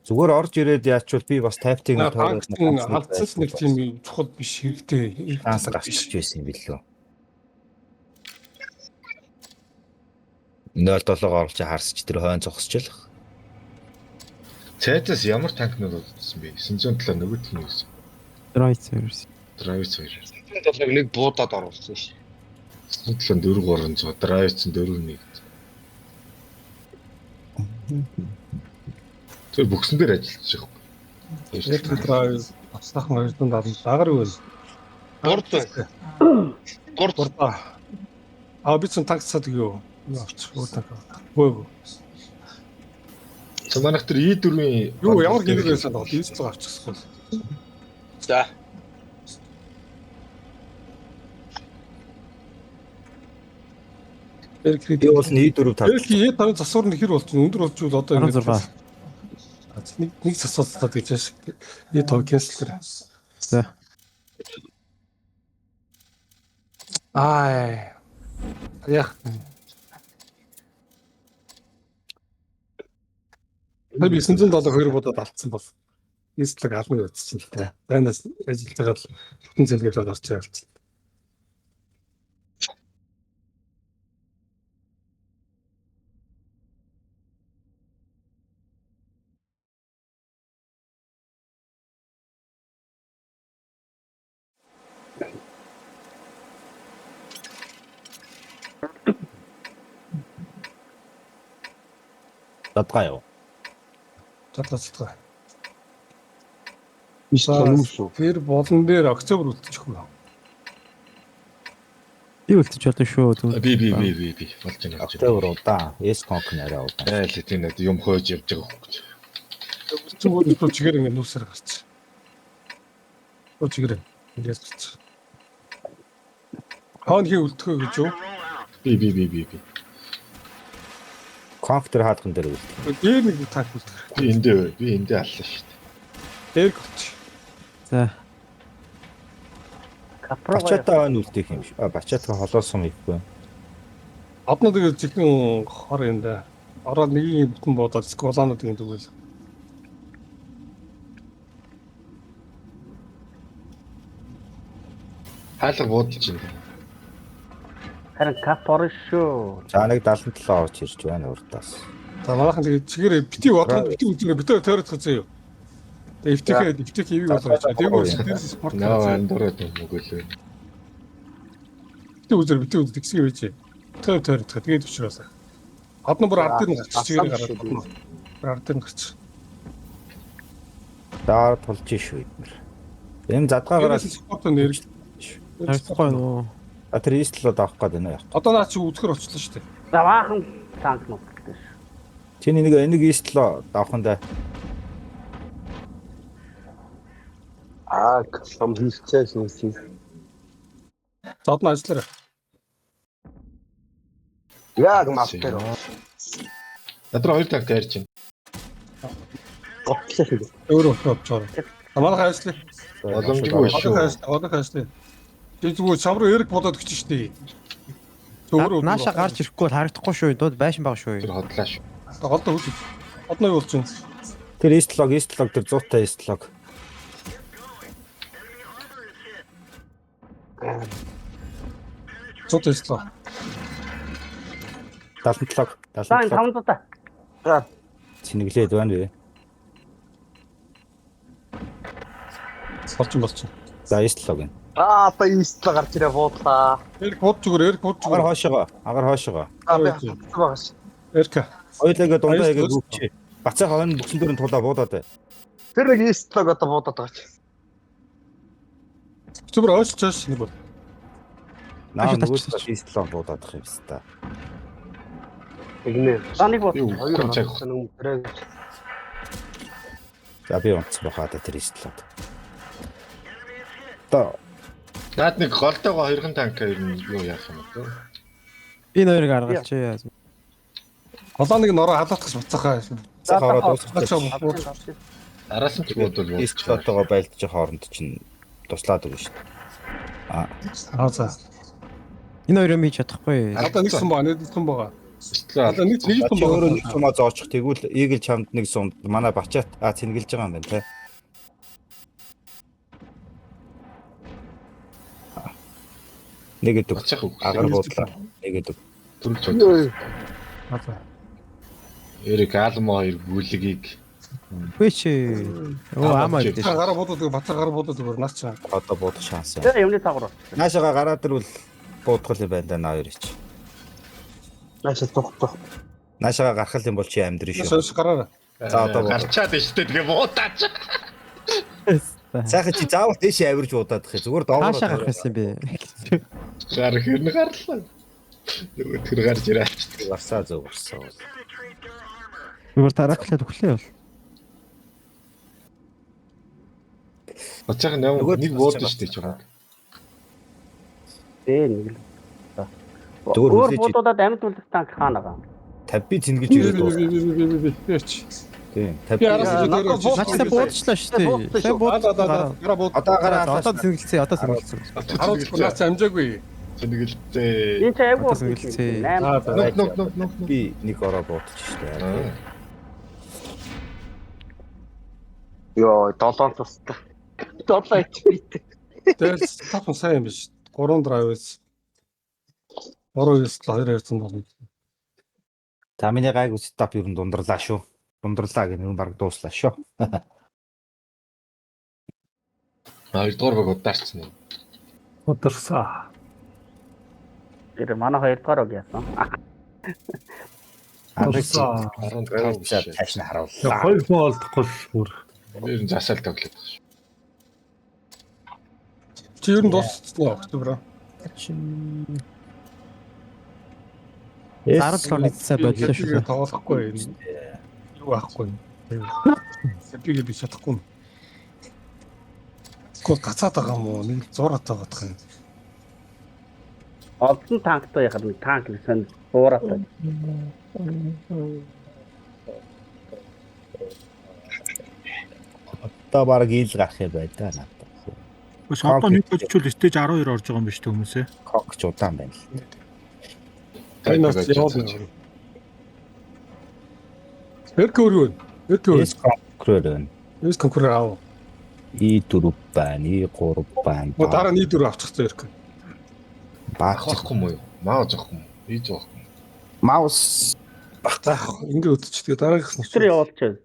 Зүгээр орж ирээд яачвал би бас тайптыг нэг алдсан нэг тийм чухал биш хэрэгтэй. Ганц гарч байсан юм билүү. 0-7 оруулж харсч тэр хойн зогсчихлаа. Цайзаас ямар танкнууд удсан бэ? 907 нөгөөх нь юусэн? Драйв 2. Нэг буудаад оруулсан шүү. 907 4-300, Драйв 4-1. Тэр бүксэн дээр ажиллаж байгаа. Драйв асахын 270 дагаар юу вэ? Гурд. Би ч танк цаад юу? Авч танк. Хөөг. Манайх тэр E4-ийн Юу ямар гинэг байсан бол E6 авчихсан. За. Би бол E4 тав. E5 засвар нь хэр болчих өндөр болж бол одоо ингэж нэг засварлаад гэж яаш E5 cancel гэрэ. За. Яах. Би 972 бодоод алдсан бол нийслэг албаны үзсэн л та. Танаас ажиллаж байгаа л бүтэн зэлгээр орж явуулсан. Задгаа юу? Задлаа. Биш шүү. Тэр болон дээр октябр үлдчих юм. Би үлдчих болно шүү. Би болж байна. Октябр удаа S-Conk нэрээ удаа. Айл тийм нэг юм хойж явж байгаа хөх гэж. Зүгээр л чигээр ингэ нүсээр гарч. Чигээр ингэж гарч. Хаан хий үлдэхөө гэж юу? Би. Конфтер хаалган дээр үлдэх. Дээр нэг танк үлдэх. Би эндээ аллаа шүү дээ. Дээр гоч. За. Бачата өн үлдэх юм шиг. Бачата холоосон ихгүй. Аднаа тэгээд зихэн хор юм да. Ороод нэг юм бүтэн бодоод сколанууд ингэ дүүл. Хаалга буудаж байна. Харин капор шүү. За нэг 77 орж ирж байна урдаас. За манайхан тэгээд чигээр бити бодоход бити үзээ битээ тойроод хэзээ юу. Тэгээд FTK ивийг болгож байгаа. Тэгээд спорт Андород мөгөөлөө. бити үзээ тэгсгээ байж. Тойроод тэгээд өчрөөсаа. Аднаа бүр ард дээр гарч чигээр гараад. Ард дээр гарч. Даар тулж шүү эднэр. Эм задгаагаараа спорт нэрж. Хайхгүй нөө. тэр East-лод авах гээд байна яах. Одоо наа чи үзэхэр болчихлоо шүү дээ. За баахан танк нут гэдэг шүү. Чиний нэг East-лоо авахандаа Сам хийчихээс нүсий. За одоо ажиллаарай. Яг мастер. Надраа 2 танк дайрч байна. Готлоо шүү. Өөрөө авчаар. Манайхаа ажиллая. Боломжгүй шүү. Одоо ажиллая. Би зүгээр самруу эрг бодоод өгч штий. Өөрөө Нааша гарч ирэхгүй бол харагдахгүй шүү. Дууд байшин баг шүү. Тэр хотлаа шүү. голдоо үгүй. Одно юу болж байна? тэр East-лог тэр 100-тай East-лог. Цот эслоо. 77. Сайн 500 та. Цэнэглээд байна вэ? Болчин. За East-лог гэн. Та East-лог гарч ирээ буудлаа. Эрг бууд зүгээр. Агаар хоошоо. Багш. Эрка. Хоёулаа дундаа яг гүвчээ. Бацаа хойно бүксэн дөрөнд тулаа буудаад бай. Тэр нэг East-лог одоо буудаад байгаа ч. Зүгээр ойшчааш нэг бол. Наа нөгөөс East-лог буудаад их юм ста. Игнэ. Саныг бод. Юу, Хоёр кончаг. харагдсан. За би онцгой хаад тэр East-лог. Та Наад нэг голтойгоо 2 танк ер нь юу яах юм бэ? Би нөрийг аргалч яа. Холооныг нороо халаатгах буцаахаа. за хараад дуусчихсан. Араас нь ч буудвал East-логоо байлдаж хооронд чинь туслаад өгнө шүү дээ. Аа за. Энэ хоёроо хийж чадахгүй. Одоо нэгсэн байгаа. Одоо нэг Чи том өөрөө байгаа. нэг сумаа зоочих тэгвэл Eagle чамд нэг сум манай бачаат цэнгэлж байгаа юм байна те. Нэг гэдэг Бацаах үг. агаар буудлаа. Нэг гэдэг. Төрөлж бод. Эрик Алмоо хоёр гүлгийг Үгүй чи. Оо амаа чи. идэж. Гараа бодоод бацаа гараа бодоод өөр наач. Одоо буудах шанс. Тэр юмны цаагуур. Наашаага гараад ирвэл буудах юм байна да наа хоёр чи. Нааш тогтох. Наашаага гарах юм бол чи амьдрын шүү. Сошь гараа. За одоо гарчаад штэ тэгээ буудаач. сайхан чи заавал дэше авирж удаадах юм. Зүгээр доогоор. Хаашаа гарах юм бэ? Гар хэрн гарлаа. Тэр гарч ирээд. Гарсаа зөв гарсаа. Зүгээр тараахлаад өглөө бол. Бацаах нэг бууд штэ чугаа. Дээ нэг л. Зүгээр Өөр хүлээж. буудуудад амьд үлдэх танк хаана байгаа. 50 би цэнгэлж ирээд дуусна. Бич. Тийм. Би араас 50. Наач буудчихлаа шүү дээ. Сайн буудчихлаа. гараа бод. Одоо гараа Одоо зингэлцээ, одоо зингэлцээ. Харуулж наач амжаагүй. Цэнгэлтэй. Энэ ч айгүй Одоо зингэлцээ. 8 би нэг ороо буудчихлаа. Йоо, 7 тустай. 7 ичтэй. Дээс тав сайн юм биш. 3 драйвс. 3 2 200 болно. Та миний гайг стап ер нь дундарлаа шүү. Дундарлаа гэх нэг баг дууслаа шүү. Хоёрдугаар баг удаарч нь. Ударсаа. Тэр манай хоёрдугаар үг яасан. Ударсаа. 15 биш. Тааш нь харууллаа. Хоёр хүн олдохгүй бүр. Ер нь засаал тоглоод байгаа шүү. Чи ер нь дууссан уу? Октябр. Зарал лонцсаа бодлоо Би шүү. тоглохгүй. Юу аахгүй. Би би чадахгүй. Гол гацаад байгаа юм уу? Нэг зураад байгаа юм. Олдсон танктай яхад нэг танк гэсэн буураатай. Одоо баг ил гарах юм байна да надад. Бас одоо нэг болчихвол стейж 12 орж байгаа юм биш үү хүмүүсээ? Кокч удаан байна л. Тайнаас яваад. Эркөр юу? Эркөр. Эс конкурент. Эс конкурент аав. И4 байна, И3 байна. Mo дараа нь 4 авчих цаа эркөр. Ах байхгүй юм уу? Маа жоох юм. Ийж жоох юм. Маус Заах ингэ өдчих. Тэгээ дараагийнх нь Тэр явуулчихсан.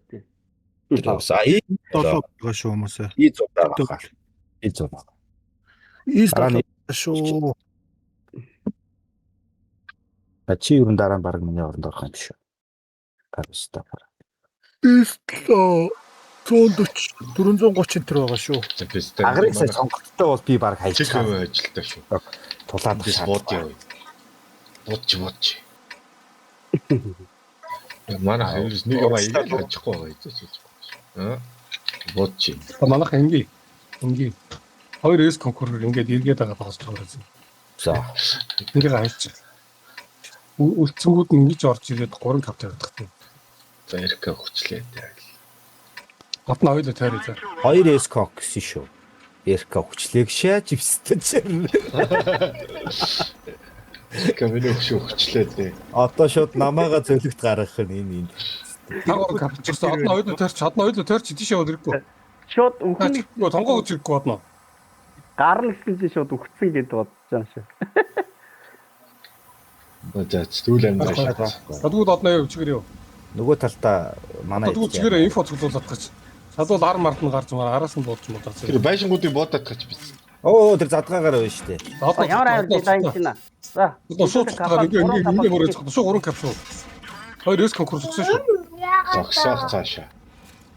авсаа. И 7 байгаа шүү хүмүүсээ. И100 байгаа. И100 байгаа. Ийс Дараа нь шүү. чи ер нь дараа нь баг миний оронд орох юм биш үү? Карста. Ийс 140 430 энэ төр байгаа шүү. Агрыг сая сонгогдтой бол би баг хайчих. Чих юм ажилтаа шүү. Тулаад Бис бод яа. Бодч. Манай хоёрс нэг юм аяг хачихгүй байгаа гэж. Аа. Бодч. манайх ингээ. Хоёр эс конкурент ингээд эргээд байгаа тоос байгаа. За. Ингээ хайчих. Үлцэнгүүд нь ингэж орж ирээд 3 каптай байдаг тийм. За эрхэ хүчлээ. Батна хоёул тойроо за. 2S кокс шүү. Эрка хүчлэг шааж ивстэй. Камены хүчлээ тий. Одоо шууд намаага зөлөгт гаргах нь энэ. Тагор капчсан. Одно хоёул тойрч тийш яваад ирэхгүй. Шууд үхэн Нөө тонгоо гэж ирэхгүй бодно. гарна гэсэн чинь шууд үхсэн гэдээ бодож байгаа шүү. За зүйл амьдрал. Гадууд одно яв чигээр яв. Нөгөө талдаа манай Гадууд чигээр инфо цуглуулах гэж. Шадвал 10 март нь гарч маар араас нь буудчих юм удаа. Тэр байшингуудыг бодоод тач биз. Оо тэр задгаагаар байна шүү дээ. Ямар аймаг дизайн чинь аа. За. Одоо шууд цуглаад ингээ бүрээ цуглаа. Шууд 3 кап шүү. Хоёр эс конкурс өгсөн шүү. Зогсоох цаашаа.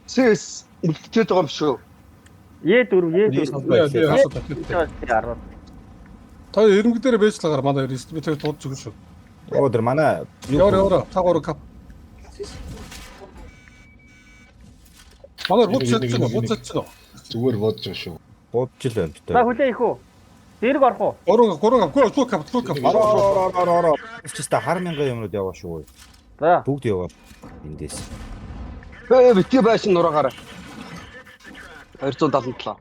Сэс илтгэж байгаа юм шүү. Е4. Та эрмэг дээр бэжлагаар манай дистрибьютор дуудаж өгнө шүү. Оо тэр манай Яваа. Та 3 кап. Манай буцаач. Зүгээр бодож байгаа шүү. бодж л байна За хүлээ их үү. Дэрэг орох уу? 3 кап. ороо. Чиста хар мянган юмнууд яваа шүү. За. Бүгд яваа. Эндээс. Битгий байшин нураагаар. 277.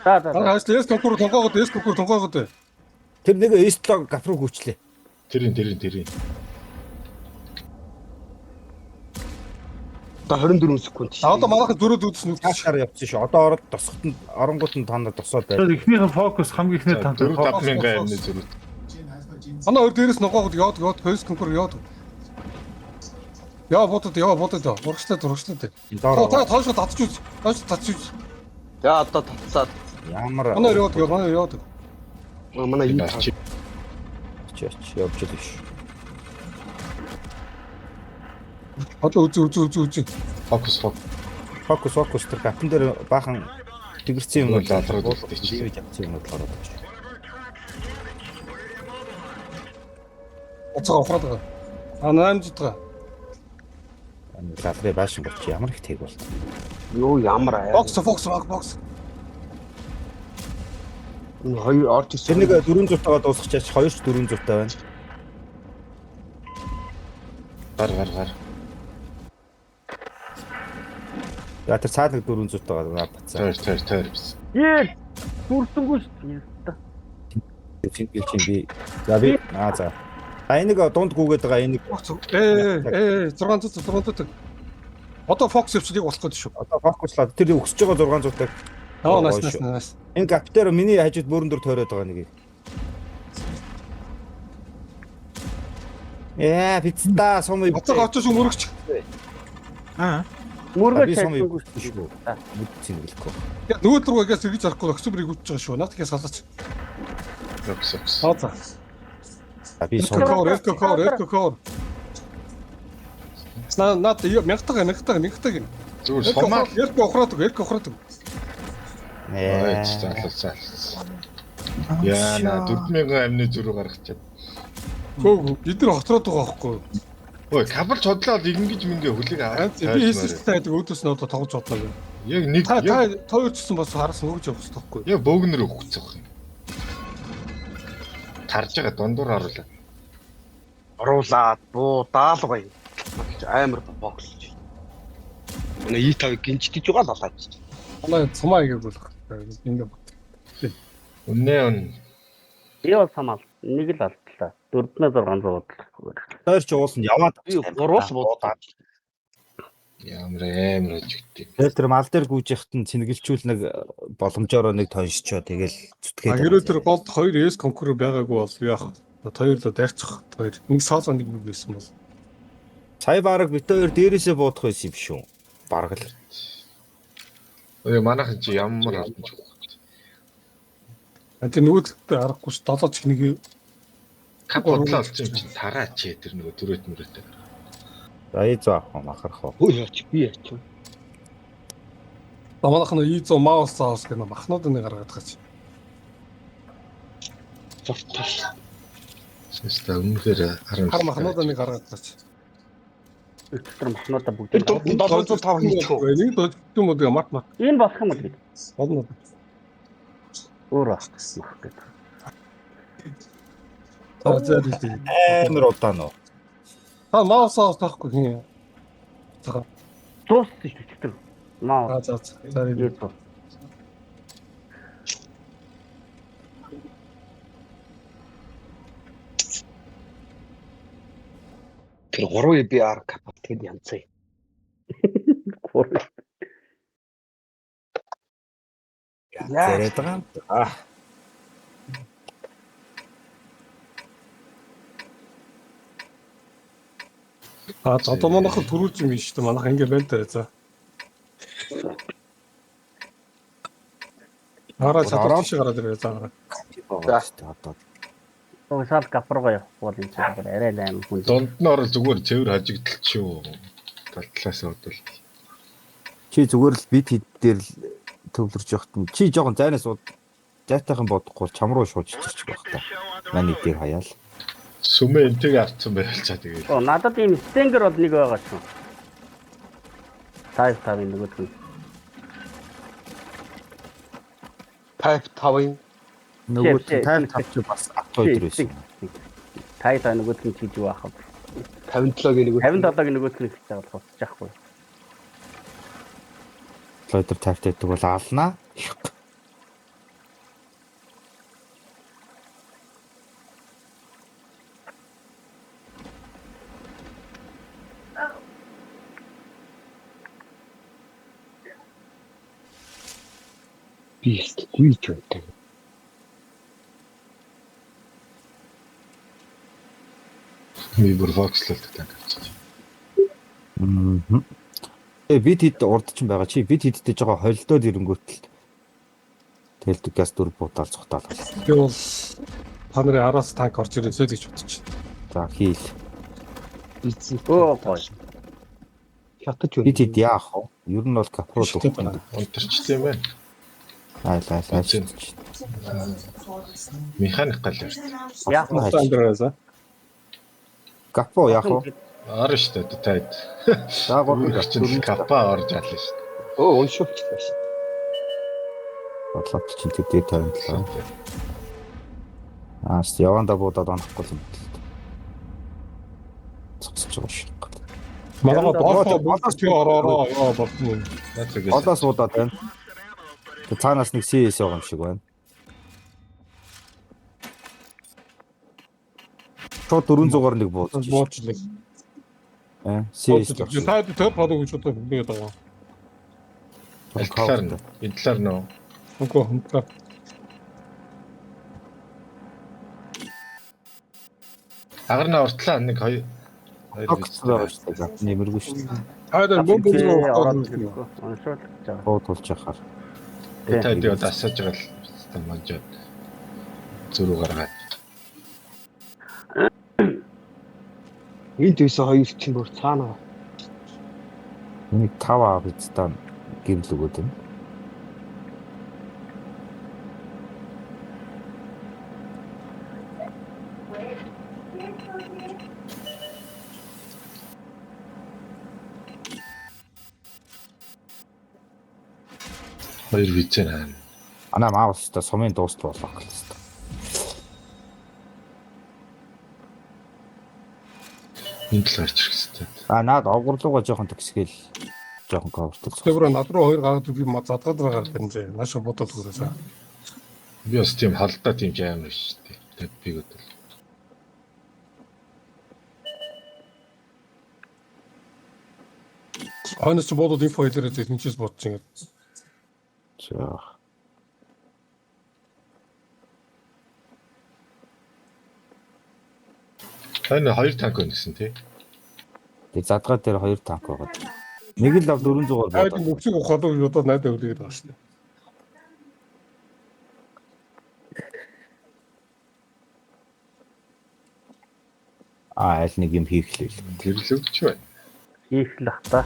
За. Хаас эс конкурс тонгоогод. Тэр нэг S7 гап руу хүчлээ. Тэрийн. Одоо 24 секунд. Одоо манайхан дөрөв үзсэн үү? Цаашаар явчихсан шүү. Одоо ороод тосготод оронгууд нь танд тосоод байна. Тэгэхээр ихнийхэн фокус хамгийн ихний танд 4-5 мянган амны зөрүүд. Манай өөр дээрээс ногоогод яваад пост конкур яваад. Яа бодод. Урагшлаа. Доор Та тоошоо татчих үз. За одоо татсаад. ямар Манай яваад. Манай энэ Арчи. явж л биш. Одоо үзээ. Фокус. Тэр капн дээр баахан тэгэрсэн юм уу Лалрууд үлдээч. Живж явсан юм уу ороод байна. Оцоо ухраад байгаа. 8 житгаа. Лалрын баашин болчих ямар их тэг бол. юу ямар аа. Бокс. Энэ хоёр орж ирсэн. Тэр нэг 400 тагаа дуусчихаач 2 400 таа байна. Гар. За тэр цаад нэг 400 тагаа наад бацаа. Тойр биш. Ээ. Хүрсэнгүй шүү дээ. Чинь би. За би за. Энийг дунд гүгээд байгаа энийг 600. Одоо фокс явчихыг болох гэдэг шүү. одоо фокуслаад тэр өсөж байгаа 600 таг. Nice. Энэ каптер миний хажууд бүрэн дөр тойроод байгаа нэг. Пицта сум. Оцоо очиж мөрөгч. Аа. Мөргөж сум хайсангүй шүү. Мэдсэн гэлэхгүй. Нөгөө рүүгээс эргэж харахгүй оксбрийг үтж байгаа шүү. Наад ихээс салаач. Фокус. За. Би сум. Эркокор. Наад мягтаг. Зүгээр сумаа. Эрко ухраад. Залсан. Яна 4000 амны зөрүү гаргачаад. Гөө бид нар хотроод байгаа байхгүй. Ой, кабелч хотлоод ингэж мингээ хүлэг аваад. Би хийсэлтэй байдаг өөдөөс нь одоо тоглож бодлоо. Яг нэг Та тоорчсон бас харсан өгч явах хэрэгтэй байхгүй. яг бөөгнөр өгцөх юм. Тарж байгаа дундуур оруулаа. Оруулаад даалгая. Амар бокс. Энэ E5 гинжтэж байгаа л алаач. Манай цумаа игэв болох. Ингээ бот. Үнэн. Би бол самал нэг л алдлаа. 4600 бодлоо. Тойрч ууланд яваад. Би гуруулс бодоод. Ямар өжигтэй. Тэгэл тэр мал дээр гүйж яхад нь цэнгэлчүүл нэг боломжоор нэг тоншчоо тэгэл зүтгээд. Хэрвээ тэр голд 2S конкурс байгаагүй бол яах вэ? Хоёрлоо дайрчих. Хоёр. Нэг саалаа нэг байсан бол. Цай бараг бит хоёр дээрээсээ буудах байсан юм шүү. Бараг л. Ой манайхан чи ямар ардч. Тэр нөгөөдөлтөд аргагүй ш 7 чих нэг Кап бодлоо олсон юм чи тараач тэр нөгөө дөрөөд мөрөөтэй. За махарах. Ой яач би яач. Манайхан E100 маус заавс гэнэ махнуудыг гаргаад гаач. Зовтол. Систем үнэхээр Хар махнуудыг гаргаад гаач. Өчтөр махнуудаа Тэр бүгд. 705 хийчихв. Нэг дөрөв юм уу мат. Энэ болох юм уу гэдэг. Болно. Өөр мах гэдэг. За Амар удаан уу. Та маус заавс таахгүй хин. За. Дууссан шүү өчтөр. Маа. За. Тэр 3 BR капацитет янзаа. Яриад байгаа. Одоо манайхан төрүүлж юм шүү дээ. Манайхан ингэ байна даа. За. Чадвар шиг гараад ирээ заа. Одоо Уусаал капрого явахгүй юм чинь арай лайм хүн. дунд нь орол зүгээр цэвэр хажигдaltaч шүү. Талтлаас бодвол. чи зүгээр л бит хэд дээр л төвлөрж явахт нь чи жоохон зайнаас зайтайхан бодохгүй чам руу шууд чичирч байх та. Манай дээр хаяал. Сүмээ энтэйг авцсан байлцаа тэгээд. Надад ийм стенгер бол нэг байгаа шүү. Тайв нөгөөд нь. Type 5-ын Нөгөө тайм тавч бас автоо өдр байсан. Тайв нөгөөд нь чиж юу аах вэ? 57-гийн нэг 57-гийн нөгөөд нь хийж байгаа бол хосчихгүй. Лойдер тайвтай гэдэг бол аалнаа. Бист гүйж байдаг. Би бүр фокслолдог тань. Мм. Бид хэд урд ч байгаа чи бид хэдтэй жоо холдоод ирэнгүүтэл тэлдэг газ дүр буудаал цухтаал. Би бол та нарын араас танк орж ирээсэй гэж бодчих. За хийл. Эцэг. Оо гой. Хятад Бид хэд яах вэ? Ер нь бол капро духсан. Унтарчтай юм байна. Айлаа. Механик гал ярьж. Яах вэ? Андрааса. Капо яах вэ? Орно штэ таад. За гол чинь капа орж аалаа штэ. Оо уншуулчихсан шин. бодлоо чинь тэр 57. Аас яванда буудаад онохгүй юм. Цогсож байгаа шиг. Манайга болоос чи ороо яа болтно. Одоос буудаад байна. Тэг цаанаас нэг CS байгаа юм шиг байна. Шууд 400-аар нэг буудаж. Буучлаа. CS. Таад тэр продукт гэж одоо бүгд байгаа. Энэ талаар нөө. Үгүй хэмтээ. Агарна уртлаа нэг хоёр байгаа шүү дээ. Нэмэргүй шүү дээ. Хайдар бомб ороод бомб. уншуулж байгаа. Буудулж яхаар. таад яд асааж байгаа л манжаад зүрүү гаргаад. Энд дэвсэн хоёр чинь бүр цаана. Нэг 5 авицтаа гэрэл өгөөд байна. Хоёр визэн хаана. Анаа маус та сумын дуустал болох гэсэн. Энэ талаар ирчихсэн. Наад огорлууга жоохон тгсгээл жоохон ковертол. Тэр над руу хоёр гараад би задгаад байгаа юм зэ. Наашаа бодол хүрээсаа. Би бас тийм халдаа тийм жаам биш шүү дээ. Би гэдэг. Хойноос ч бодол инфо хэлээрээ зэтэнчээс бодчих юм. За. Таны хоёр танк өнөсөн тий. Тэг задгаа дээр 2 танк байгаа. Нэг л 400-аар Хайд буудаад. мөксиг ухаад удаад найдаа үлээгээд байгаа шүү дээ. Аль нэг юм хийх л. Гэрлэгч байна. Хийх л ах та.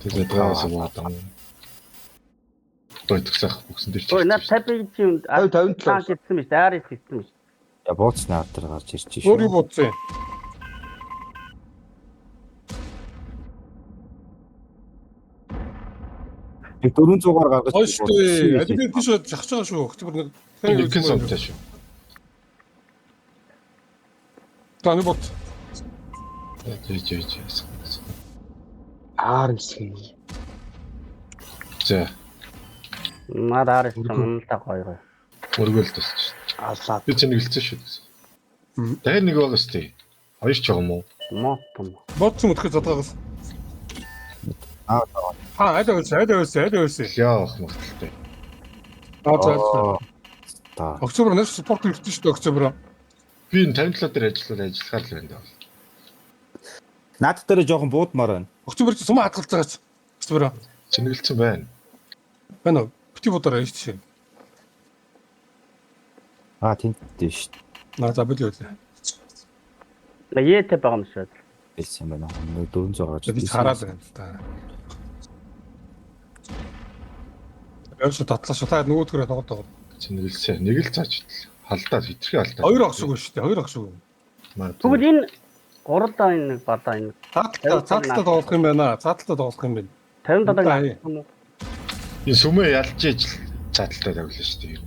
Тэгээд даасан буудаа. Тойтгсах бүгсэн дээр Ой, наа 50 чинь 57. гэсэн мэт аарис гэсэн мэт. Я бууцны автар гарч ирж шүү. Өөрийг бодсон. Тэг 400-аар гаргаж. Хойш дээ. Адилхан тийш жахж байгаа шүү. Өктөбөр нэг нэг сонтой шүү. таны бот. Жиж. Арс. За, Наад аарис юм та гоё. өргөөл тусч. Асаа. Би чинь гэлцэн шүү дээ. Дахин нэг байгаа шүү дээ. Хоёр ч байгаа юм уу? Мотом. Бодсон өтгөх задгаагаас. Айдаа үлсээ. Яах магадaltaй. За. Та. Октябр нэш спорт хэрэгтэй шүү дээ октябр. Би энэ 57 дээр ажиллахаар л байна даа. Наад дээр жоохон буудмаар байна. Октябр чи сумаа хатгалж байгаа ч. Октябр. Чингэлцэн байна. Байна уу? Бити бодороо шүү дээ. Тэнтэй шүү. Наа за бил үлээ. Яэтэй байгаа юм шиг. Хэлсэн байна. 400 гарч. Би хараад байна л та. Яаш татлаа шатаа нөгөөдгөрөө тоглоод. Чингэлцэн. Нэг л цааш халдаад хитрхи халдаад. Хоёр агшгүй шүү дээ. Хоёр агшгүй. Тэгвэл энэ гуралдаа энэ бадаа энэ Цааталтаа тоглох юм байна. Цааталтаа тоглох юм байна. 50 даа юм уу? Энэ сүмээ ялж ижил цааталтаа тавилаа шүү дээ.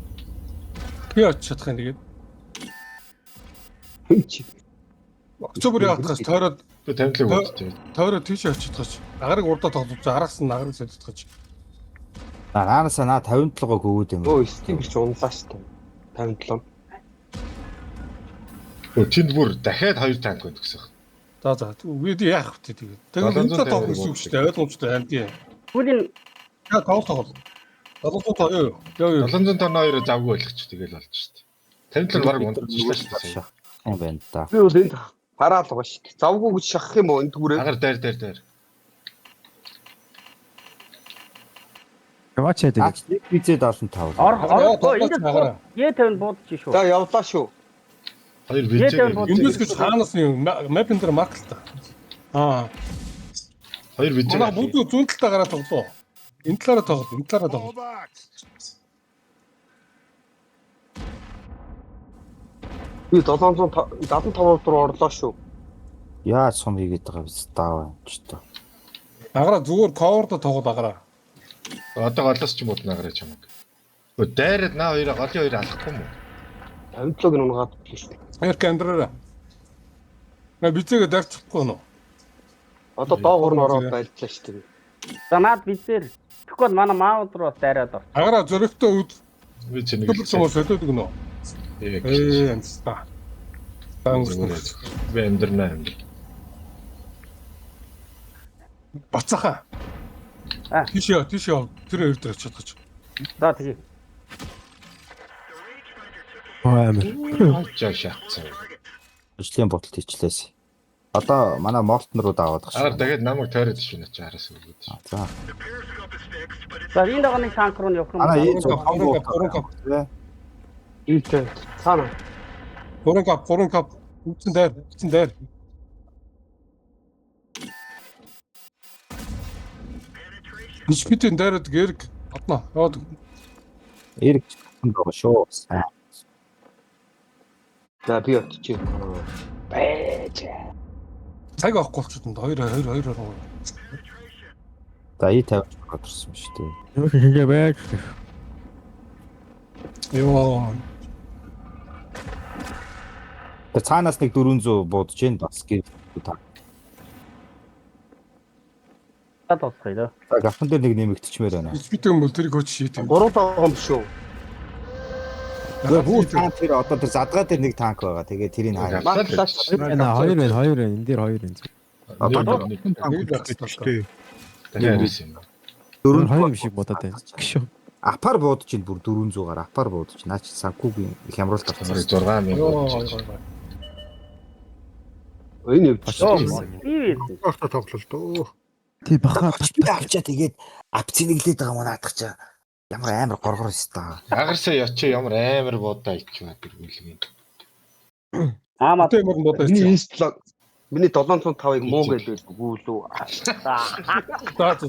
Би очиж чадах юм тэгээд. Хинч. Октябр яатахаас тойроод Би 57 өгдөө. тойроод тийш очиж чадах. Агарыг урдаа тоглож араас нь агарыг солилцох. Наанасаа 57-ог өгөөд юм. Өө стимер ч унлаа шүү дээ. 57. Тэнд бүр дахиад хоёр танк байна гэсэн. За бид яах вэ тэгээд. Тэгээд энэ тоглох гэсэн үг шүү дээ. Ойлгомжтой байна тийм. Тэгвэл энэ Яг тоглох. 700 тоо ёо. 700 тонн хоёр завгүй болгоч тэгэл болж штэ. 50 баг унтчихлаа штэ. юм байна да. Би бол энд хараад байгаа шүү дээ. Завгүй гэж шахах юм уу энэ түгрээ? Агаар дээр. Яваач яа тэгээд. Нэг визээ 75. Ороо энэ Е50 буудчих шүү. За явлаа шүү. Хоёр Яа, вижээ. Эндээс гэж хаанаас юм мапын дээр марк л та. Хоёр вижээ. Манай бүгд зүүн талдаа гараад тоглоо. Энэ талаараа тоглоо. Би 775 руу орлоо шүү. Яаж сум хийгээд байгаа биз даа ч та. Агараа зүгээр cover-до тоглоод агараа. Одоо голоос ч юм уу нагараа ч юм уу. Өө дайраад наа хоёроо голын хоёр алахгүй юм уу? 57-г унгаад шүү. Эрк андраараа. На бицээгээ дарчихгүй нөө. Одоо доогуур нь ороод байлдлаа шүү дээ. За наад бизээр тэгэхгүй бол манай маауд руу бас дайраад ор. Агараа зөрөгтэй үд Би ч нэг төлөв хүмүүс өдөөдөг нөө. Анста. би амьдрнаа. Бацаха. Тийш тэр хоёр дээр чадчих. За тэгээ. Амар. Жаа шахацсан. Ажлын бодолт хийчлээс. Одоо манай Молтон руу даваад Агаар багш. тэгээд намайг тойроод шинэ чи араас үлгээд. За. За энэ даганы шанк руу явах юм. Ана ийм Гурван кап. Ийтэй. Цаана. 3 кап. Үтсэн дээр. Нишпитэн дээрд гэрг атна. Яваад эрг байгаа шүү. Сайн. За би очиж. Бэж. цаг авахгүй болчихсон. Хоёр. За И50 гадарсан шүү дээ. Юу хийгээ байж. Йоо. Тэр цаанаас нэг 400 буудаж гин бас гэр та. Тасгая да. За гafan дээр нэг нэмэгдчихмээр байна. Нишпитэн бол тэрийг хөч шийтэй. 3 тоо юм шүү. Тэгээ бүх танк тэр одоо тэр задгаа дээр нэг танк байгаа. Тэгээ тэрийг хаяа. Маклаш. Хоёр байна. Энэ дээр хоёр байна. Одоо Нэг л Гэхдээ Тэгээд юм. Хоёр юм шиг бодоод байна. Гшөө. апар буудаж гин бүр 400-аар апар буудаж. Наач санкугийн хямруулт авсан. 6,000 болж. Энэ юу? Би авто тоглолт. Тий баха. Авчаа тэгээд апцэниглээд байгаа маа наадах чаа. Ямар амар горгор өстэй. Агарсаа ячаа ямар амар бодоо ичваа гэрүүлгийн. аамаа тийм юм бодож Миний байна. инстлог. Миний 705-ыг муу гэж байлгүй лүү.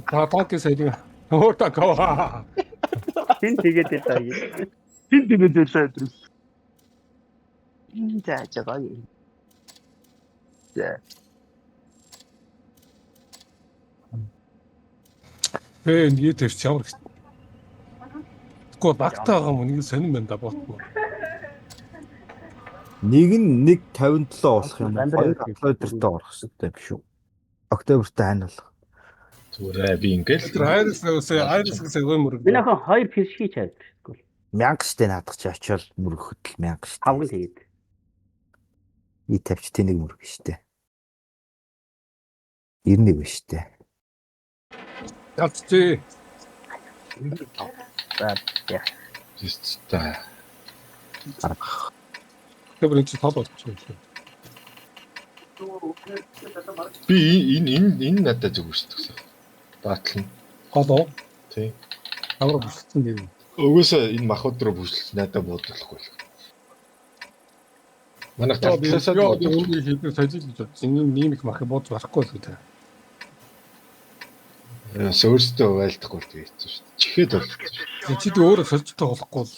За танки сайдын. Өөртөө гоо. хин тэгээд байлаа юм. Хин тэгээд байлаа гэдэг. Энэ жаажгаа юм. Нэг тэр чамар. Гоо багтаагаа юм нэг сонирн байна да боотно. Нэг нь 157 болох юм. Амьдрал Хоёр октоберт орох хэрэгтэй биш үү? Октоберт хань болох. Зүгээр би ингээл. Тэр айрсгээс гомөр. Би нөхөн хоёр пиш хийж чаддаг. 1000 штэ наадах чи очиод мөрөхөд л 1000 штэ. Хавгын тэгээд. И50 тэнэг мөрөх штэ. 91 ба штэ. Галцээ. За яа. Систа. Тэр чи тал болчих. Би энэ надад зүг шүү дээ. Баатлан. Холоо. Тий. Амар бүсэлсэн юм. Өгөөсөө энэ махуд руу бүжлэл надад буудлахгүй л. Манай талаасаа буудлах хийх сажиг гэж бодсон. Энэ их мах бууж барахгүй л гэдэг. Өөрсдөө байлдахгүй л хийсэн шүү дээ. Чихээд бол. Чи тэ өөрөө сольжтой болохгүй л.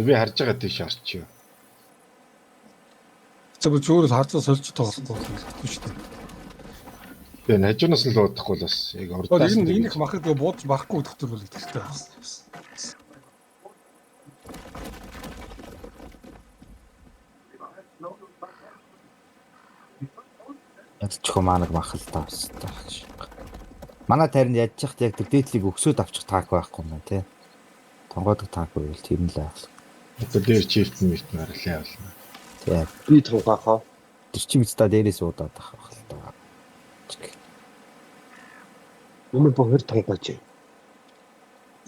Би харж байгаа тийш орчихё. Зөв зүгээр харцаа сольжтой болохгүй л шүү дээ. Би хажуунаас нь л удахгүй л бас яг урдаас. Энэ их махыг бууж барахгүй доктор бол ихтэй. Ядчихгүй маанаг махал таавстай. Манай тарин ядчих яг тэр дээдлийг өксөд авчих танк байхгүй юм тий. Тонгоодог танк байвал тэр нь л авах. Одоо дээр чифт мит марлаа болно. Тий. Би тунгаахаа. Тэр чи биз та дээрээс удаад авах л таа. Өмнө бохор тунгааж.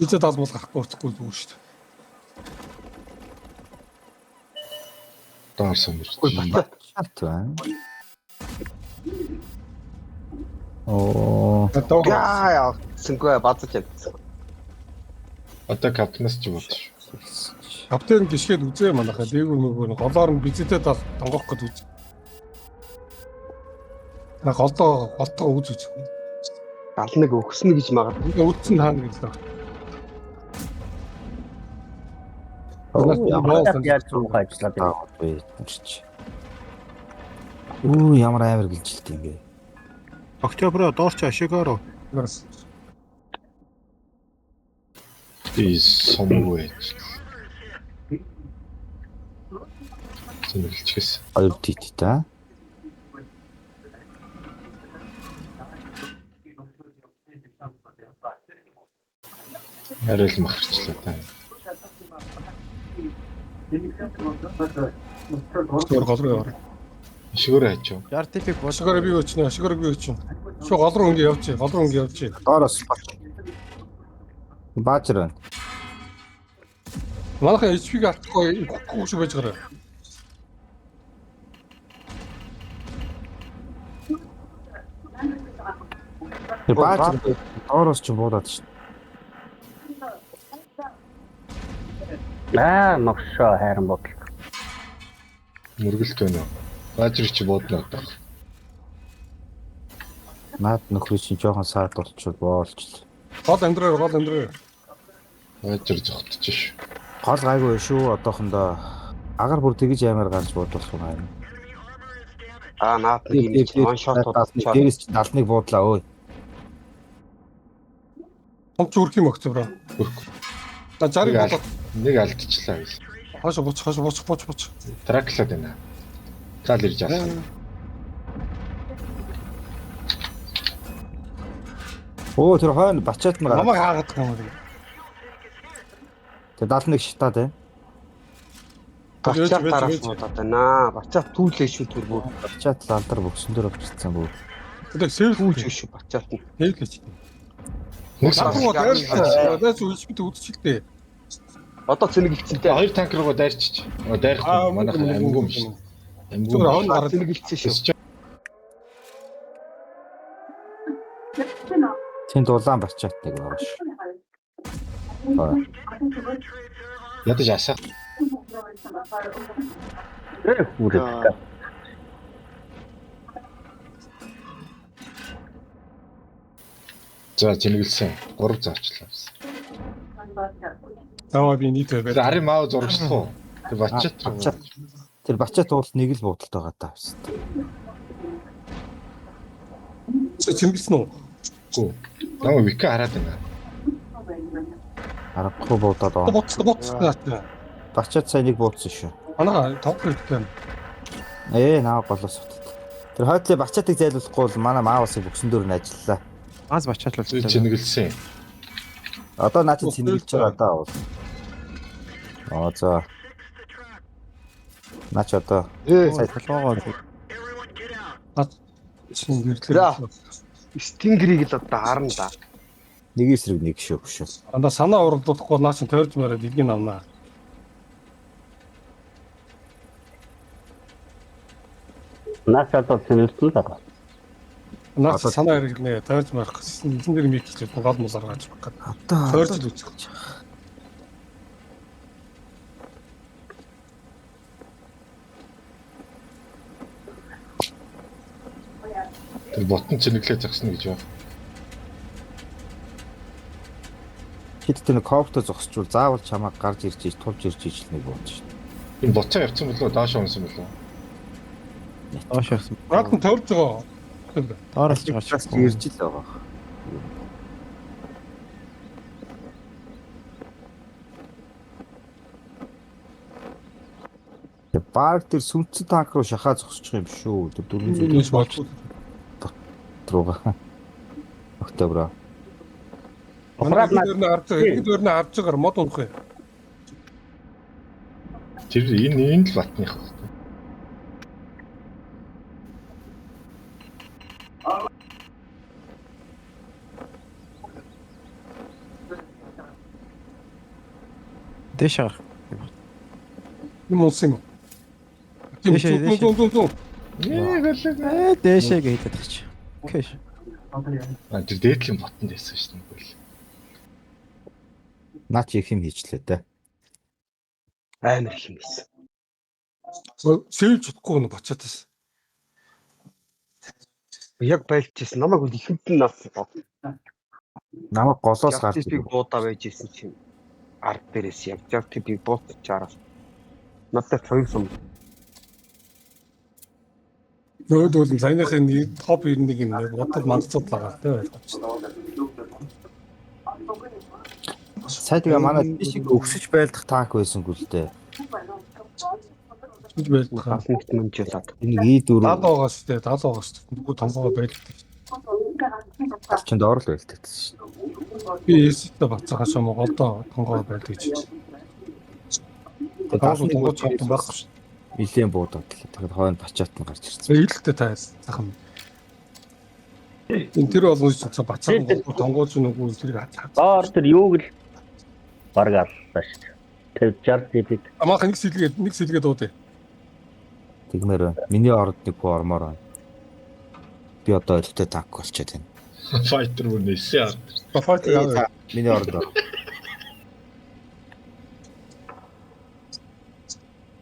Ижээ даалбал гарахгүй урцахгүй зүгээр шүү дээ. Доор сумэрч. Бачаат байна. Оо, Яа, сэнгүй базаж ядсан. Одоо капитанаас ч бодож. Каптен гიშгээд үзээ манайхаа дээгүүр мөгөөр голоор нь бизэтэй донгох гэж үз. На голтоо үз. Галныг өгснө гэж магадгүй. Тэгээ үтсэн таана гэж байна. Яаж зураг ажиллаад байна. бай. Үу, ямар амар гэлжилт юм бэ. Октябрь доорч ашигаар. Би сумгүй. Зэмлэлчгээс. 2 тит та. Арай л махарчлаа та. Гол руу яваа. Шигүүрээ хайчаа. 60 типик бос. Ашигаар би өчнө. Шо гол руу ингэ явчих. Доороос баажраа. Манайхаа HP-г авахгүй шүү байж гараа. Бааж доороос ч буудаад шин. Могшоо хайран бодол. Мөргөлт байна уу? Баажир чи буудна одоо. Наад нөхрөө чинь жоохон саад болчихвол боолч. Гол амьдраа. Баажир зогтож ш. Гол гайгүй шүү одоохондоо. Агаар бүр тэгж амар гарч буудлах юм аа. Наад нэг юм one shot удаад. Дээрээс чинь 70-ыг буудлаа өө. Том ч үрх юм Октябрь. Та 60 болоод Нэг алдчихлаа гэж. хаш буц. Траклаад байна. Цаал ирж авах. Оо тэр хойно бачаат нь гараад. Намайг хаагаад юм. Тэг 71 шатаад байна. Бачаат тараас удаад байна. Бачаат түүлээ шүү тэр бүр. Бачаат лалдар бөксөн дээр авчихсан бүр. Тэгээ сэв Түүлж шүү бачаат нь. хэлээч. Нэг Саргуу дайрч үзчихдээ үзчихдээ. Одоо цэнийг ихцэнтэй. хоёр танк руугаа дайрчих. Дайрахгүй манайх амгүй юм шиг. Зүгээр Амгүй. аваад Цэнийг ихцэн шүү. Тэнд улаан бачаат нэг байгаа шүү. Ядаж асаа. Хүрээ. За зингэлсэн 3 заачлаа. Таваа би нийт байв. Арын маа зурагчлах уу? Тэг бачаат. Тэр бачаат уул нэг л буудалд байгаа даа шүү. Чимбэлсэн үү? Гүү. Намаа вика хараад байна. Аргагүй буудаад байгаа. Боцтой. Бачаат сайн нэг буудсан шүү. Манайха топ хэрэгтэй. Наа голоос утад. Тэр хойдлын бачаатыг зайлуулахгүй бол манай маавсыг бөксөн дээр нь ажиллаа. Аз бачаатлал. Зингэлсэн. Одоо наа чи цэнгэлж байгаа даа бол. За. Наач одоо Э, толгоогоо чин гэрлээ. Стингрийг л одоо харна да. нэг эсрэг нэг шүү шүү. Анда санаа уралдуулахгүй наа чин тойрж мараад илгийн авнаа. Насаад цэнэлсэн л байгаа. Наа санаа хэрэгнээ тойрж марах гэсэн илэн дээр мик хэлээд гол мул гаргаж баг. Одоо Тойрж л үчих. Тэр ботон цэнэглээ загсна гэж байна. хэд тэр кофто зогсчвал заавал чамайг гарч ирж тулж ирж ижил нэг бууж шин. Энэ ботцоо явцсан болоо дааш унсан болоо. доош явсан. Рад нь тойрж байгаа. Доороос ч гарч Бас ирж л байгаа. Баг тэр сүнцэн танк руу шахаа зогсчих юм шүү. Тэр 400 болж руугаа. Октябрь. Манай дээр нь харж байгаа мод унах юм. Тэр энэ л батных. Дээш гарах. Юм унсан юм. Дээшээ, Зүүн. Дээшээ гээд байдаг чи. Окей. Тэр дээдлийн ботонд байсан шүү дээ. Наа чи их юм хийчлээ дээ. Амар их юм байсан. Сэвж чадахгүй нэг бачаатас. Яг байлжсэн. Намайг үл ихэнд нь нас. Намайг голоос гарч Justice-ийг буудаа байж исэн чинь ард дээрээс яг Justice-ийг буудчихараа. Надад хоёр сум. Нөөдөл саяныхын топ 91 юм бодол мандцууд байгаа тийм. сая тэгээ манай шиг өгсөж байлдах таак байсангүй л дээ. Гэж байлдах. Хасагт мөнжлээд. Энийг E4 70 байгаас тийм 70 байгаас бүгд тонгоо байлддаг. чинь доор л байлддаг шүү. Би эсэлтэй бацаагаас Монголдо тонгоо байлдаг гэж. Таасан тонгоо чамд байхгүй шүү. Нилийн буудаад тэгэхээр хойно бачаат нь гарч ирсэн. Ээлжтэй та сайхан. Энэ тэр болгож бацаа тонгооч нүгүү зэрэг хатаа. Доор тэр юуг л бараг аллаа шүү. Тэр 60 дипик. Амаах нэг сэлгээ дуудаа. Тэгмээр миний орд нэг хөө ормоор байна. Би одоо элтэй так болчиход байна. Fighter бүр нээсээ. Бафайт яа. Миний орд.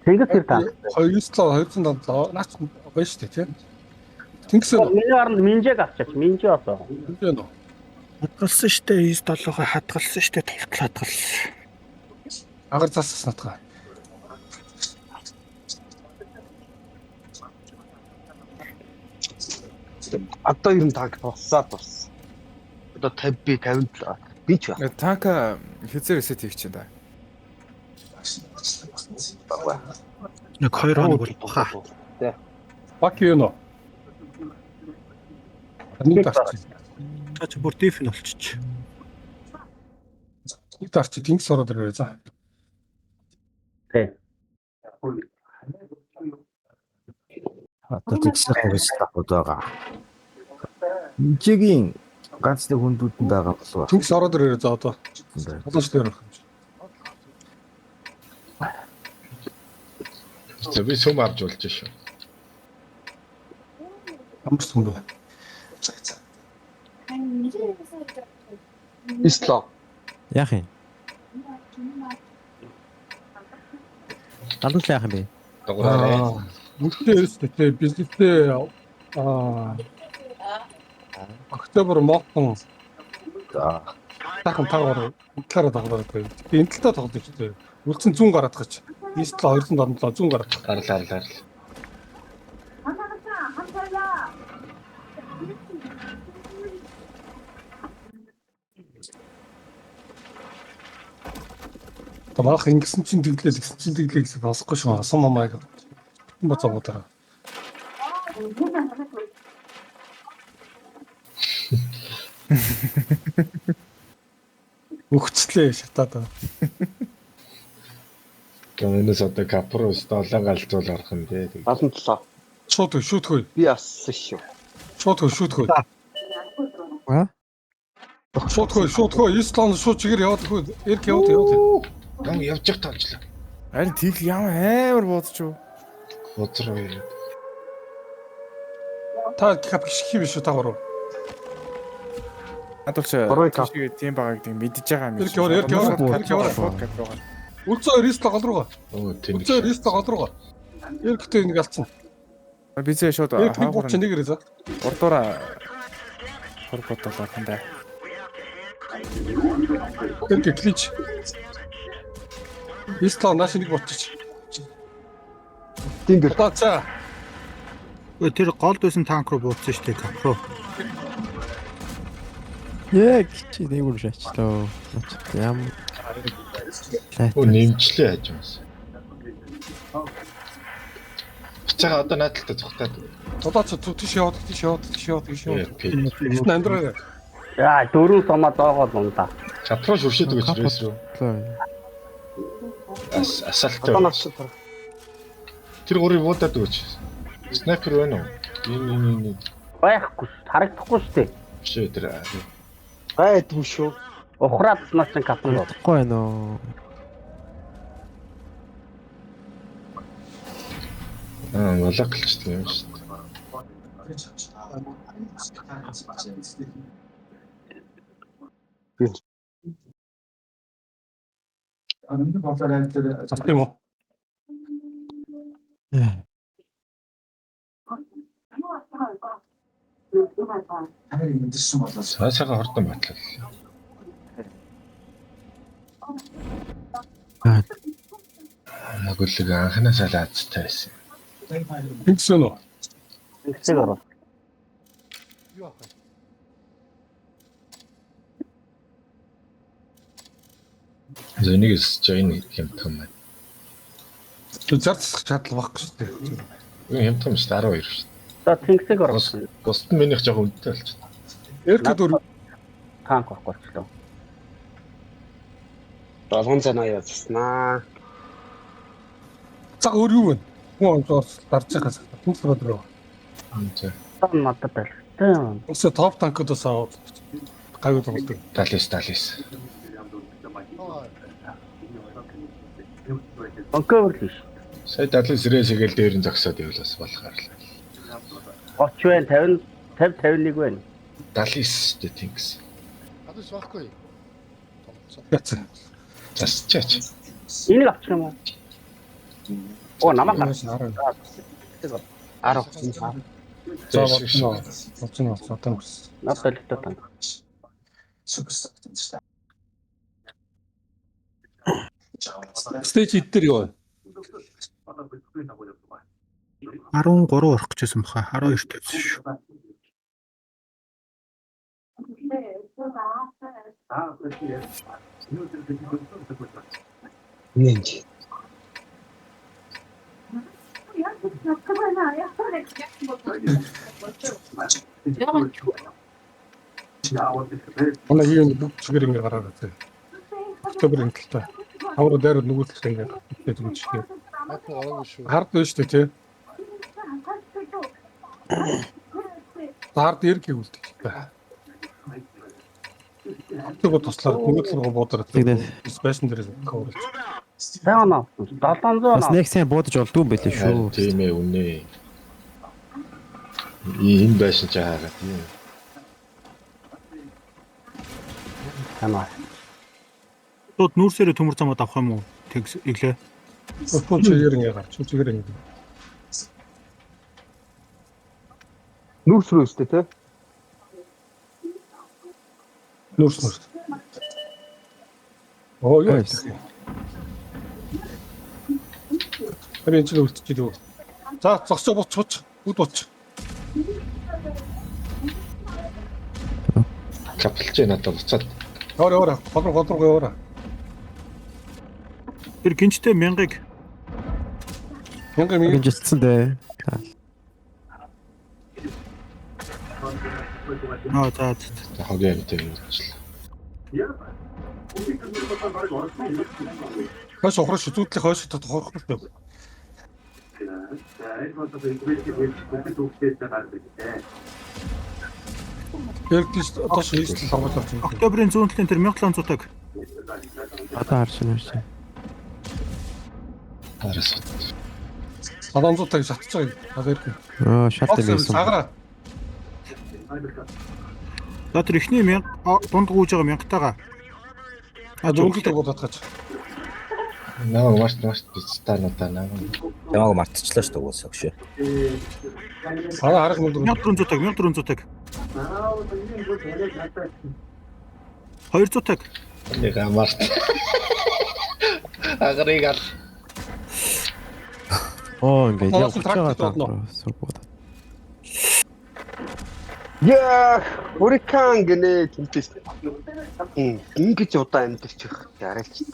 Тэнгис тэр таа. 200 наач байна шүү дээ тийм. Тэнгисээ Миний оронд минжэг авчаач. Минжээ осоо. энэ нөө. Хадгалсан штэ 97-ыг хадгалсан штэ толтол хадгалсан. Агаар засас натгаа. Одоо ер нь танк туссаад бас. Одоо 50 57 би ч байна. Танка хязгаар эсэт хийх чинь да. Нэг 2 хоног бол баха. Бак юу нөө. Нэг тарч. Та ч бүр деф нь болчих. Нэг тарч тэнгис ороод ирээ за. Тэ. Одоо тэгсэн хавьс тахууд байгаа. Жигийн ганц нэг хүндүүдэн байгаа болов. Тэнгис ороод ирээ за одоо. Болооч дээр. За би сүм авч болж шүү. Амс хүн бай. Исло. Яах юм? Галан яах юм бэ? Дагуулаа. Үнэхээр бизнестэй октябр мохон За. таахан таагаар талаараа даглаад байна. Энэ талдаа тоглож байна. Үлдсэн 100 гараад гаж. Исло 277 100 гараад. Гарлаа. Тамаах ингэсэн чинь тэглээ гэсэн босхгүй шүү. Асан мамайг. Боцоогоо. Өгцлээ шатаад. Гэнэс одоо капрос 7 галзуул орох юм дээ. 77. Шууд шүүтгөө. Би ассан шүү. Шүүтгөө. Аа? Шүүтгөө. Исланд шууд чигээр яваад хөө. Эрг яваад. Гам явж их тоолжлаа. Аль тэг ямар амар бодчих. Боцроо ирээд. Та капших биш үү таагаар. Надад ч тийм байгаа гэдэг мэдж байгаа юм. Эрг яваа. Үлцөө Исло гол руугаа. Оо тийм. Үлцөө Исло гол руугаа. Эргтэй нэг алдсан. Бизээ шууд Эрг бууч нэг ирээ за. урдуура хорботолоо хандаа. Эрг клич. Исло нааш нэг бууч. Тийм дэр. Тацаа. Тэр голд байсан танк руу бууцсан штэ капро. Яг чи нэг үр шаачлаа. Ям. Оо нэмчлээ хажуус. Бицага одоо наадталтаа зүхтаад. Тодооч тийш яваад. Энэ амдраа. Яа, дөрөв сомоо доогоод унда. Капро шүршээд өгч рээс рүү. Асаалтаа. Тэр гурыг буудаад өгч. Снайпер байна уу? Энэ. Байхгүй ш, харагдахгүй штэ. Шээ тэр. Байдгүй шүү. Ухраад нас чинь капн. Тэгэхгүй байна уу? Молекулчтэй юм шүү дээ. Зах тийм үү? Сайхан хурдан батлал. Нагуулэг анханасаа лаацтай байсан. Ингэсэн үү? Тэгсэг ороо. Зөнийгс join хэмтэн байна. Зарцах чадал баггүй шүү дээ. Хэмтэн шүү дээ 12 шүү. За тэгсэг ороо. Бусд нь минийх жоохон үнэтэй болчихсон. Эрkä дөр Танк авахгүй. 780 яцснаа. цаг өөр юу вэ? Хүн онцоос дарж байхаас түнс рүү. За. Сан надад байлтай. Өсө топ танкудаас аваад гайгүй тоглодог. Далис. Онкоор л шүү. Сая далис рэсгээл дээр нь зогсоод ивэл бас болох арилаа. 30 байна, 50 51 байна. Далис дээ тэнгис. Адус байхгүй. Яц. Засчаач. Энийг авчих юм уу? Оо намаа гар. 10. 10. За болчихно. Одоо Надад л танк. стейж дээр юу вэ? 13 орох гэжсэн баха 12 тавьсан шүү. Нэнж. Манай хийм бүх чигээр ингэ гараад байна. Октябрын талтай. Аврал дээр нөгөө талтай ингэ гэдэг юм чи. Хатуу ороогүй шүү. Хард байна шүү дээ тий. Хард ирэх гэвэлдэг. Тэгээ туслаад нөгөө талруу буудаад спешн дээр cover. Таана 700 Бас нэг сайн буудаж олдгүй юм байлээ шүү. Тийм ээ үнэ. Энэ байшин ч хаагаад юм. Таана. Тууд нүүрсээрээ төмөр замууд авах юм уу? Тэг иглээ. Өсвөл чигээр ингэ гарч чигээр ингэ. Нүүрс рүү өстэй те. Нүүрс. Оо юу. Харин ч үлдчихээ дөө. За зогсоо буцууч. Үд буц. Капалч надад буцаад. Ора. Ходроо. Тэр гинчтэй 1000-ыг Гинжсэн дээ. за. Хогийн амтыг үлдчихлээ. Хойш ухрах зүудлэх хойш тодорхойлох юм. Эргэлж одоо шийдэл хамгаалж байна. Октябрийн зүүнтлийн тэр 1700-аг Одоо харж байна. Хараас. 700-ыг шатчих юм. Одоо ирэх. Шалт байсан. Сагараа. За тэр ихний 1000 дунд гүйж байгаа 1000-тайгаа. Зөвлөлтөд бодоод гаж. Наа маш стануудаа наа. Ямааг мартчихлаа шүү дээ уусаа шүү. Арга мөн 1400-аг. 200-аг. Нэг амарт. Агарыг ал. Ингээд явж байгаа даа. Яа, хурикан гэнэ тэмтэс. Ингэж удаа амьдэрч их арайч.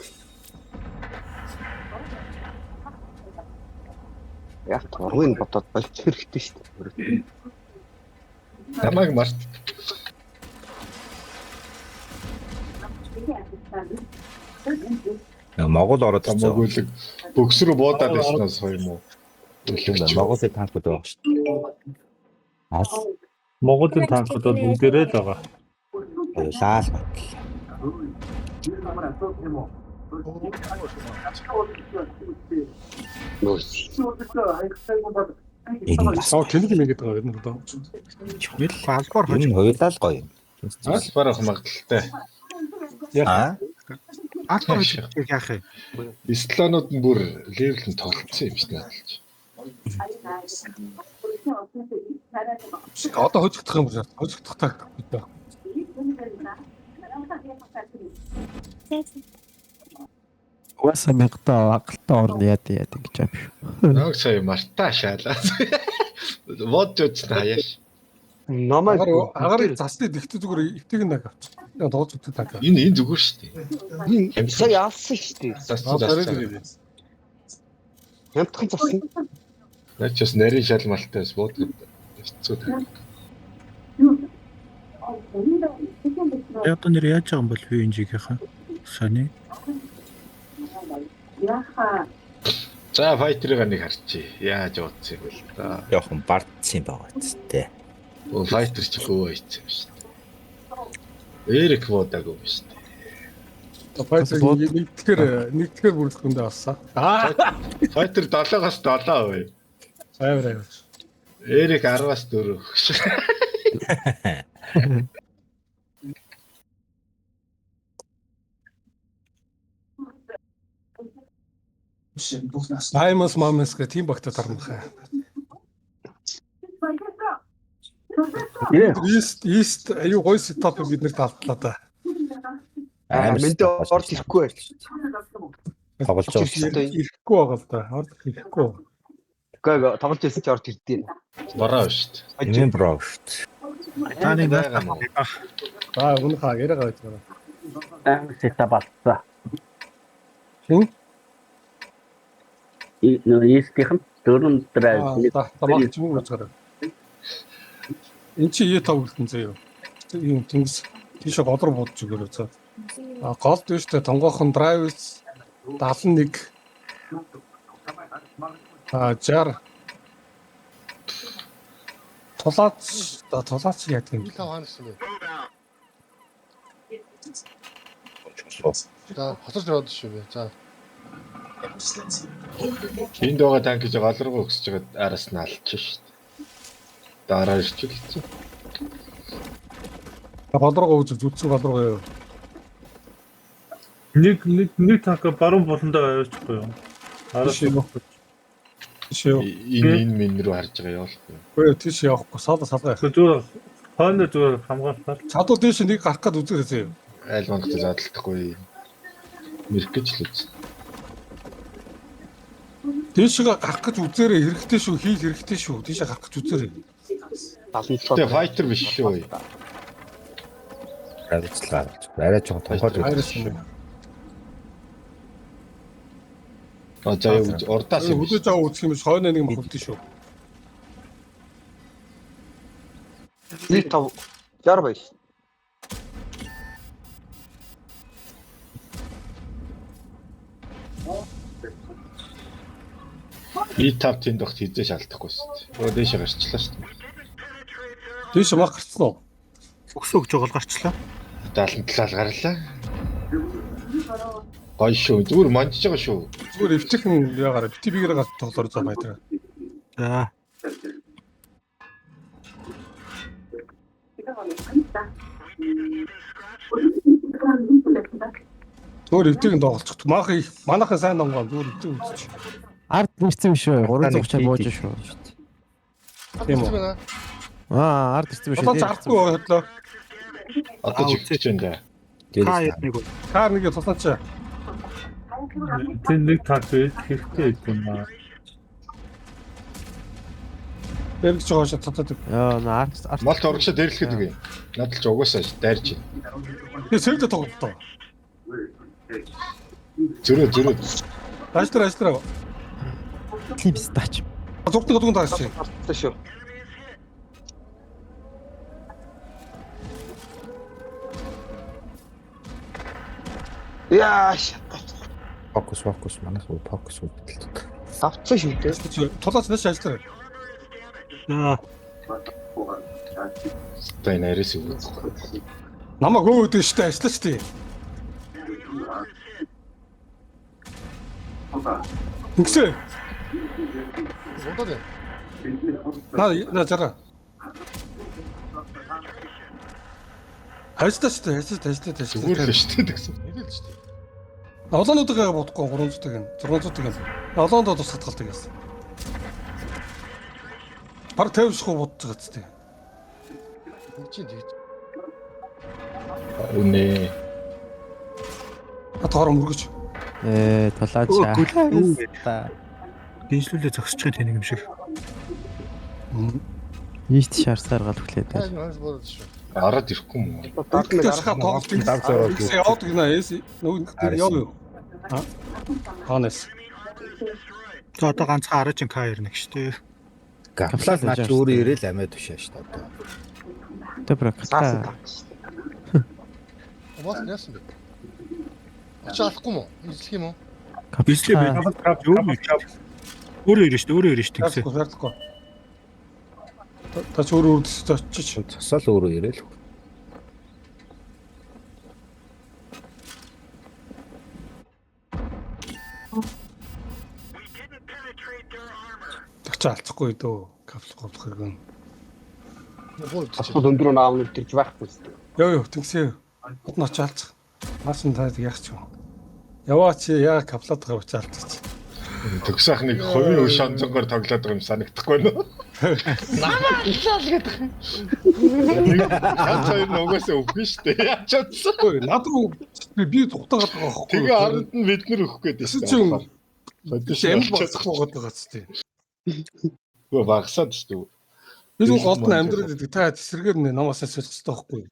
Яг тургын бодоод болчих хэрэгтэй шүү дээ. Намайг март. Монгол ороод ирсэн. Могойлог бөкс рүү буудаад байснаас хоёр юм уу? Монголын танкууд байгаа шүү дээ. Аас Монголын танкууд бол бүгдээрээ л байгаа. лаал батал. тэнэг юм гэдэг байгаа юм одоо. Албаар хож Энэ хоёулаа л гоё юм. Албаар ах магадaltaй. Аа. албаар хож яах юм. Слонууд нь бүр левел нь тоглолцсон юм шиг надад. Одоо хожигдох юм байна. Хожигдох тактик бид. Уусаа мянгатай агалттай орно яад гэж юм шүү. Нэг сая мартаа шаалаа. Водж хаяаш. Намайг Агарыг засны дэгтэй зүгээр ивтэг нэг авч. Яг тоож өгдөг таг. Энэ зүгээр шүү дээ. сая яасан шүү дээ. Зассан. Ямтхан засна. Наач бас нарийн шалмалтаас бууддаг. Хэцүү таг. Яг одоо нэр яаж байгаа юм бол би энэ жигийнхаа сони. За файтерыг нэг харчи. Яаж уудсан юм бол та. Яахан бардсан байгаа зү. Файтер ч гоо ийцсэн шүү дээ. Эрик водаагүй шүү дээ. Файтер нэгтгэр бүрдэх хүндээ авсан. Файтер 7-оос 7%. Аваа. Эрик 10-аас 4 өгч. Аймас мамас гэх тийм багтаа тармах. Ист аюу гой сетап бид нарт автлаа да. Мэндэ орж ирэхгүй байл шүү дээ. Тоглож байгаа. Ирэхгүй байгаа л да. Орж ирэхгүй. Гэхдээ тоглож байсан чи орж ирдээ. Бараа шүү дээ. Энэ бро шүү. Таны байгаа юм. Үнэ хаа яриагаа байж байгаа. Сета батса. Хин? Ийстийнх нь дөрөв драйв. Тамаач юм уу зэрэг. Энд чи яа тоглолтон заяа. Ийм тэнгис тийш голроо бодож өгөөрэй цаа. Гол дэвштэй тонгоохон драйвс 71 60 тулаач яадаг юм. Хилээ хаанаас юм бэ? За хоцорч яваад шүү бэ. За. Энд байгаа танк гэж гол руу өсөж байгаа араас нь алчих шүү дээ. Дараа ирчихсэн. Голроо үзэл зүтсэн голроо. Нэг танк баруун болондоо авчихгүй юу? Араас нь Шээ. Энэ минь рүү харж байгаа явуулахгүй. Үгүй тийш явахгүй салгаа. зүгээр хойно зүгээр хамгаалалтаар Чадвар тийш нэг гарах гээд үзээрэй. Айл мангад задлахгүй. Мэрх гэж л үз. Тийшээ гарах гэж үзээрэй. Хэрэгтэй шүү, хийх хэрэгтэй шүү. Тийшээ гарах гэж үзээрэй. Тэгээ файтер биш шүү. Арайчлаа. Арай жоохон тохиолдол. За урдаас юм. Өдөө заа үзэх юм биш хойно нэг махулдсан шүү. Нэг тав 60 байш. E5 тэнд огт хизээ шалтахгүй шүү дээ. Өө дээш гарчлаа шүү дээ. Тийш мах гарцсан уу? Өгсөн өгж байгаа гарчлаа. 77-аар гарлаа. Гой шүү. Зүгээр манжиж байгаа шүү. Зүгээр эвтэхэн яагаад бити бигээр гал тоглоор зам байдаг. За. Зүгээр эвтэхэн тоглолцох. Манайхан сайн донгоо зүгээр эвтэг үзчих. Ард нэрсэн биш үү? 330 бууж шүү. Тийм үү? Ард нэрсэн биш үү? Одоо зарахгүй хотлоо. Одоо чигтэж байна. Та яд нэг үү? Кар нэгэ тусаач. тэр нэг танк хэрэгтэй юм аа. Бэргэж байгаа шат татаад. Ард Малт оргошоо дэрлэхэд үгүй. Надад ч угаасаа дайрч байна. Тэгээ сэрдэ тоглолтоо. Зөрөө. Ажтраа. Клипс тач. Зурдаг тагч. Артсан шүү. Яаш. Фокус манайх фокус үүдэлт. Авцсан шүү дээ. Тулаач нааш ажтраа. Тай нэрээс үг. Намайг өөдөө штэ ажиллаж штэ. Тэгсээ. Удаад яа. На зара. Хайстаа шүү дээ. Зүгээр л шүү дээ гэсэн. Нэлээд шүү дээ. Олоонуудаа бодохгүй 300-ыг нь 600-ыг нь. Олоондоо тус хатгалдаг яасан. Баг 50 шхуу бодож байгаа ч тийм. Нэг чинь тэгж. Үнэ. Атгаар мөргөж. Тулаачаа. Дэнслүүлээ зогсож байгаа тэнэг юм шиг. Ийт шарсаар гал хүлээд байна. Хайр бодож шүү. Араад ирэхгүй юм уу? Дагсаа тоглож байгаа. Яваад гинэ эс. Нөгөө яв юу? Ханас. За одоо ганцхан араачин К2 нэг шүү дээ. Каплал наач өөрөө ирээл амиа тушаа шүү дээ. Тэбрэ Заасан ката. таг шүү дээ. Бос яасан бэ? Очиж алахгүй мó? Эзлэх юм уу? Бислээ би. Өөрөө ирэн шүү дээ. Тэгсээ. Шаардлагагүй. Та ч өөрөө үрдэж очиж. Тусаал өөрөө ирээл. Тэгч алцахгүй дөө. Капсул голох хэрэг. Асууд өндрөө наавны төрж байхгүй шүү дээ. Йоо тэгсээ. Одноо ч алцах. Маасан таад яах ч юм. Яваач яа каплаад байгаа учраас алцчих. Төгсөх нэг хувийн өш онцгоор тоглоод байгаа юм санагдахгүй нөө. Намаалал гэдэг. Ганц хоёр нугасаа өгөх шүү дээ. Яач чадсан. Над руу би тухтаагаад байгаа байхгүй. Тэгээ ард нь бид нар өгөх гээд Тэсэж байна. юм багсах байгаа ч тийм. Гөө багсаад шүү дээ. Би зөв голд нь амьдрал гэдэг та тесрэгээр намаас асуух хэрэгтэй байхгүй.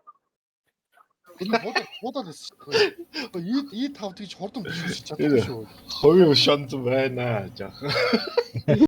Будаад байсан шүү. И5 тэгж хурдан биш чадахгүй шүү. Хувийн өш онц байна аа.